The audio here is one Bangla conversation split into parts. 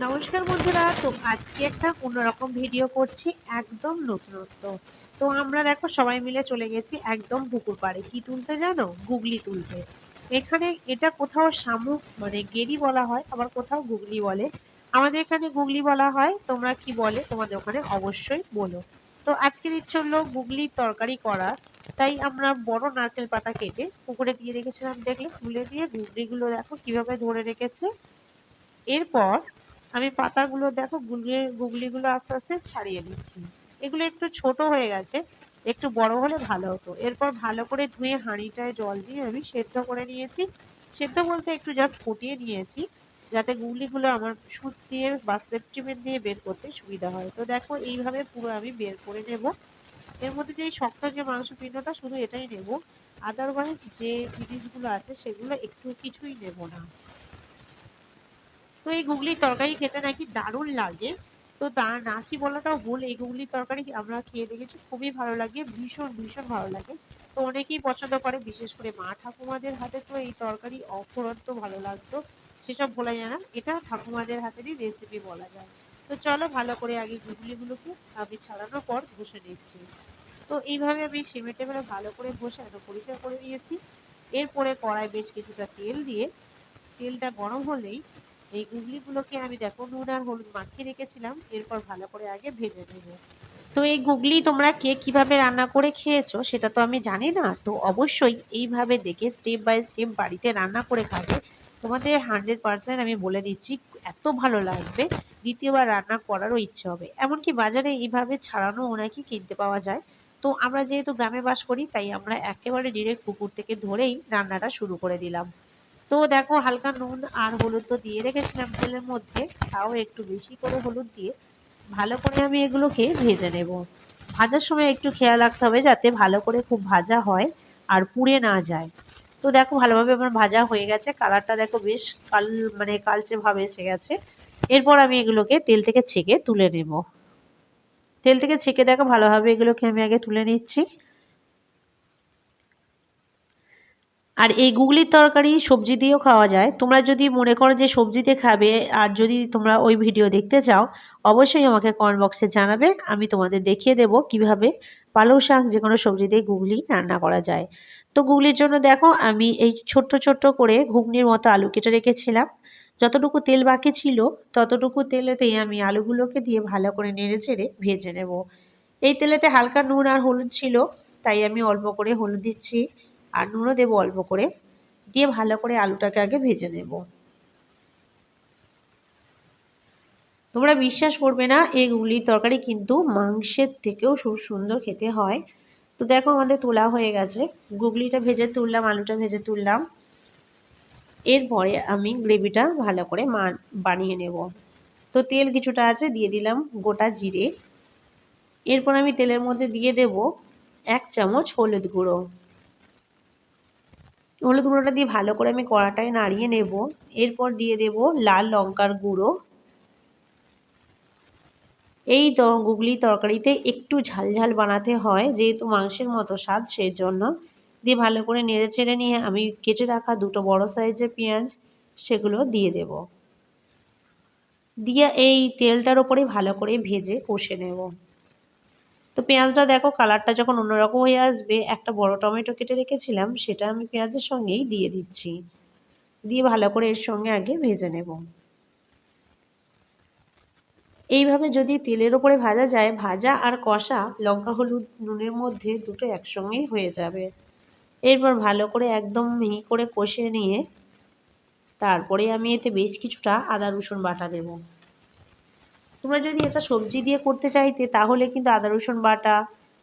নমস্কার বন্ধুরা। তো আজকে একটা অন্যরকম ভিডিও করছি, একদম নতুনত্ব। তো আমরা দেখো সবাই মিলে চলে গেছি একদম পুকুর পাড়ে। কি তুলতে জানো? গুগলি তুলতে। এখানে এটা কোথাও শামুক মানে গেরি বলা হয়, আবার কোথাও গুগলি বলে। আমাদের এখানে গুগলি বলা হয়, তোমরা কি বলে তোমাদের ওখানে অবশ্যই বলো। তো আজকের ইচ্ছে হলো গুগলির তরকারি করা। তাই আমরা বড় নারকেল পাতা কেটে পুকুরে দিয়ে রেখেছিলাম, দেখলে তুলে দিয়ে গুগলিগুলো দেখো কিভাবে ধরে রেখেছে। এরপর আমি পাতাগুলো দেখো গুগলিগুলো আস্তে আস্তে ছাড়িয়ে নিচ্ছি। এগুলো একটু ছোট হয়ে গেছে, একটু বড় হলে ভালো হতো। এরপর ভালো করে ধুয়ে হাঁড়িটায় জল দিয়ে আমি সেদ্ধ করে নিয়েছি। সেদ্ধ বলতে একটু জাস্ট ফুটিয়ে নিয়েছি, যাতে গুগলিগুলো আমার সুচ দিয়ে বা সেফটিপিন দিয়ে বের করতে সুবিধা হয়। তো দেখো এইভাবে পুরো আমি বের করে নেব। এর মধ্যে যে শক্ত যে মাংস পিণ্ডটা শুধু এটাই নেব, আদারওয়াইজ যে জিনিসগুলো আছে সেগুলো একটু কিছুই নেব না। তো এই গুগলির তরকারি খেতে নাকি দারুণ লাগে। তো তা না কি বলাটাও ভুল, এই গুগলির তরকারি আমরা খেয়ে দেখেছি, খুবই ভালো লাগে, ভীষণ ভীষণ ভালো লাগে। তো অনেকেই পছন্দ করে, বিশেষ করে মা ঠাকুমাদের হাতে তো এই তরকারি অফুরন্ত ভালো লাগতো। সেসব বলা যায় না, এটা ঠাকুমাদের হাতেরই রেসিপি বলা যায়। তো চলো ভালো করে আগে গুগলিগুলোকে আমি ছাড়ানোর পর ঘষে নিচ্ছি। তো এইভাবে আমি সিমেন্টে করে ভালো করে ঘষে একদম পরিষ্কার করে নিয়েছি। এরপরে কড়াই বেশ কিছুটা তেল দিয়ে, তেলটা গরম হলেই এই গুগলিগুলোকে আমি দেখো নুন আর হলুদ মাখিয়ে রেখেছিলাম, এরপর ভালো করে আগে ভেজে নেব। তো এই গুগলি তোমরা কে কিভাবে রান্না করে খেয়েছো সেটা তো আমি জানি না। তো অবশ্যই এইভাবে দেখে স্টেপ বাই স্টেপ বাড়িতে রান্না করে খাবে। তোমাদের 100% আমি বলে দিচ্ছি, এত ভালো লাগবে, দ্বিতীয়বার রান্না করারও ইচ্ছে হবে। এমনকি বাজারে এইভাবে ছাড়ানো নাকি কিনতে পাওয়া যায়। তো আমরা যেহেতু গ্রামে বাস করি, তাই আমরা একেবারে ডিরেক্ট পুকুর থেকে ধরেই রান্নাটা শুরু করে দিলাম। তো দেখো হালকা নুন আর হলুদ তো দিয়ে রেখেছিলাম তেলের মধ্যে, তাও একটু বেশি করে হলুদ দিয়ে ভালো করে আমি এগুলোকে ভেজে নেব। ভাজার সময় একটু খেয়াল রাখতে হবে যাতে ভালো করে খুব ভাজা হয় আর পুড়ে না যায়। তো দেখো ভালোভাবে আমার ভাজা হয়ে গেছে, কালারটা দেখো বেশ কালচে ভাবে এসে গেছে। এরপর আমি এগুলোকে তেল থেকে ছেঁকে তুলে নেব। তেল থেকে ছেঁকে দেখো ভালোভাবে এগুলোকে আমি আগে তুলে নিচ্ছি। আর এই গুগলির তরকারি সবজি দিয়েও খাওয়া যায়। তোমরা যদি মনে করো যে সবজি দিয়ে খাবে আর যদি তোমরা ওই ভিডিও দেখতে চাও, অবশ্যই আমাকে কমেন্ট বক্সে জানাবে। আমি তোমাদের দেখিয়ে দেবো কিভাবে পালং শাক যে কোনো সবজি দিয়ে গুগলি রান্না করা যায়। তো গুগলির জন্য দেখো আমি এই ছোট্ট ছোট্ট করে ঘুগনির মতো আলু কেটে রেখেছিলাম। যতটুকু তেল বাকি ছিল ততটুকু তেলেতেই আমি আলুগুলোকে দিয়ে ভালো করে নেড়ে চেড়ে ভেজে নেব। এই তেলেতে হালকা নুন আর হলুদ ছিল, তাই আমি অল্প করে হলুদ দিচ্ছি আর নুনও দেবো অল্প করে, দিয়ে ভালো করে আলুটাকে আগে ভেজে নেব। তোমরা বিশ্বাস করবে না, এই গুগলির তরকারি কিন্তু মাংসের থেকেও খুব সুন্দর খেতে হয়। তো দেখো আমাদের তোলা হয়ে গেছে, গুগলিটা ভেজে তুললাম, আলুটা ভেজে তুললাম। এরপরে আমি গ্রেভিটা ভালো করে বানিয়ে নেব। তো তেল কিছুটা আছে, দিয়ে দিলাম গোটা জিরে। এরপর আমি তেলের মধ্যে দিয়ে দেব 1 চামচ হলুদ গুঁড়ো। হলুদ গুঁড়োটা দিয়ে ভালো করে আমি কড়াটায় নাড়িয়ে নেব। এরপর দিয়ে দেব লাল লঙ্কার গুঁড়ো। এই গুগলি তরকারিতে একটু ঝাল ঝাল বানাতে হয়, যেহেতু মাংসের মতো স্বাদ, সেই জন্য। দিয়ে ভালো করে নেড়ে চেড়ে নিয়ে আমি কেটে রাখা 2টো বড় সাইজের পেঁয়াজ সেগুলো দিয়ে দেব। দিয়ে এই তেলটার ওপরে ভালো করে ভেজে কষে নেব। তো পেঁয়াজটা দেখো কালারটা যখন অন্যরকম হয়ে আসবে, একটা বড় টমেটো কেটে রেখেছিলাম সেটা আমি পেঁয়াজের সঙ্গেই দিয়ে দিচ্ছি। দিয়ে ভালো করে এর সঙ্গে আগে ভেজে নেব। এইভাবে যদি তেলের ওপরে ভাজা যায়, ভাজা আর কষা লঙ্কা হলুদ নুনের মধ্যে দুটো একসঙ্গেই হয়ে যাবে। এরপর ভালো করে একদম মিহি করে কষে নিয়ে তারপরে আমি এতে বেশ কিছুটা আদা রসুন বাটা দেব। তোমরা যদি এটা সবজি দিয়ে করতে চাইতে তাহলে কিন্তু আদা রসুন বাটা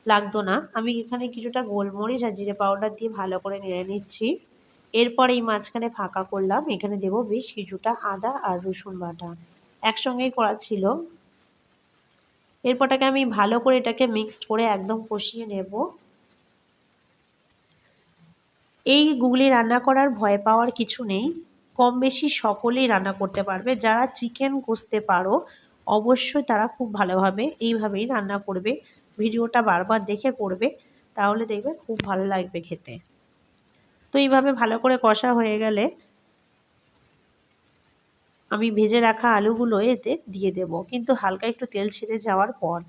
লাগতো না। আমি এখানে কিছুটা গোলমরিচ আর জিরে পাউডার দিয়ে ভালো করে নেড়ে নিচ্ছি। এরপর এই মাঝখানে ফাঁকা করলাম, এখানে দেব বেশ কিছুটা আদা আর রসুন বাটা, একসঙ্গেই করা ছিল। এরপরটাকে আমি ভালো করে এটাকে মিক্সড করে একদম কষিয়ে নেব। এই গুগলি রান্না করার ভয় পাওয়ার কিছু নেই, কম বেশি সকলেই রান্না করতে পারবে। যারা চিকেন কষতে পারো অবশ্যই তারা খুব ভালোভাবে এইভাবেই রান্না করবে। ভিডিওটা বারবার দেখে করবে, তাহলে দেখবে খুব ভালো লাগবে খেতে। তো এইভাবে ভালো করে কষা হয়ে গেলে আমি ভেজে রাখা আলুগুলো এতে দিয়ে দেব, কিন্তু হালকা একটু তেল ছেড়ে যাওয়ার পর।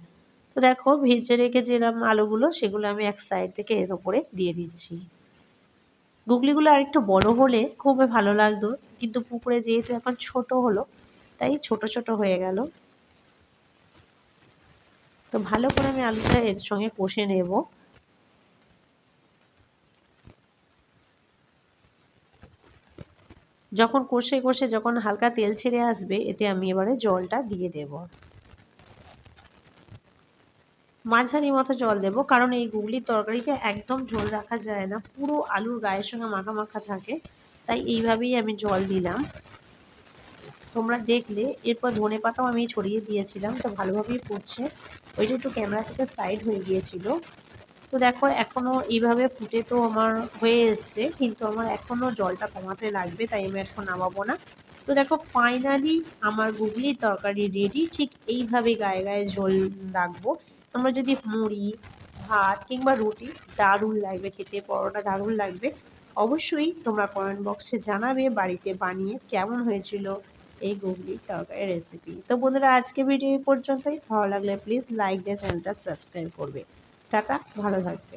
তো দেখো ভেজে রেখেছিলাম আলুগুলো, সেগুলো আমি এক সাইড থেকে এর উপরে দিয়ে দিচ্ছি। গুগলিগুলো আরেকটু বড় হলে খুবই ভালো লাগতো, কিন্তু পুকুরে যেহেতু এখন ছোট হলো তাই ছোট ছোট হয়ে গেল। তো ভালো করে আমি আলুটা এর সঙ্গে কষে নেব। যখন কষে কষে যখন হালকা তেল ছেড়ে আসবে, এতে আমি এবারে জলটা দিয়ে দেব। মাঝারি মতো জল দেব, কারণ এই গুগলির তরকারিতে একদম ঝোল রাখা যায় না, পুরো আলুর গায়ের সঙ্গে মাখা মাখা থাকে, তাই এইভাবেই আমি জল দিলাম। তোমরা দেখলে এরপর ধনেপাতাও আমি ছড়িয়ে দিয়েছিলাম, তো ভালোভাবেই ফুটছে। ওইটা একটু ক্যামেরা থেকে সাইড হয়ে গিয়েছিল। তো দেখো এখনও এইভাবে ফুটে তো আমার হয়ে এসছে, কিন্তু আমার এখনও জলটা কমাতে লাগবে, তাই আমি এখন নামাবো না। তো দেখো ফাইনালি আমার গুগলির তরকারি রেডি। ঠিক এইভাবে গায়ে গায়ে ঝোল রাখবো। তোমরা যদি মুড়ি, ভাত কিংবা রুটি, দারুণ লাগবে খেতে, পরোটা দারুণ লাগবে। অবশ্যই তোমরা কমেন্ট বক্সে জানাবে বাড়িতে বানিয়ে কেমন হয়েছিল এই গুগলির তরকারি রেসিপি। তো বন্ধুরা, আজকে ভিডিও এই পর্যন্তই। ভালো লাগলে প্লিজ লাইক দিয়ে চ্যানেলটা সাবস্ক্রাইব করবে। টাটা, ভালো থাকবে।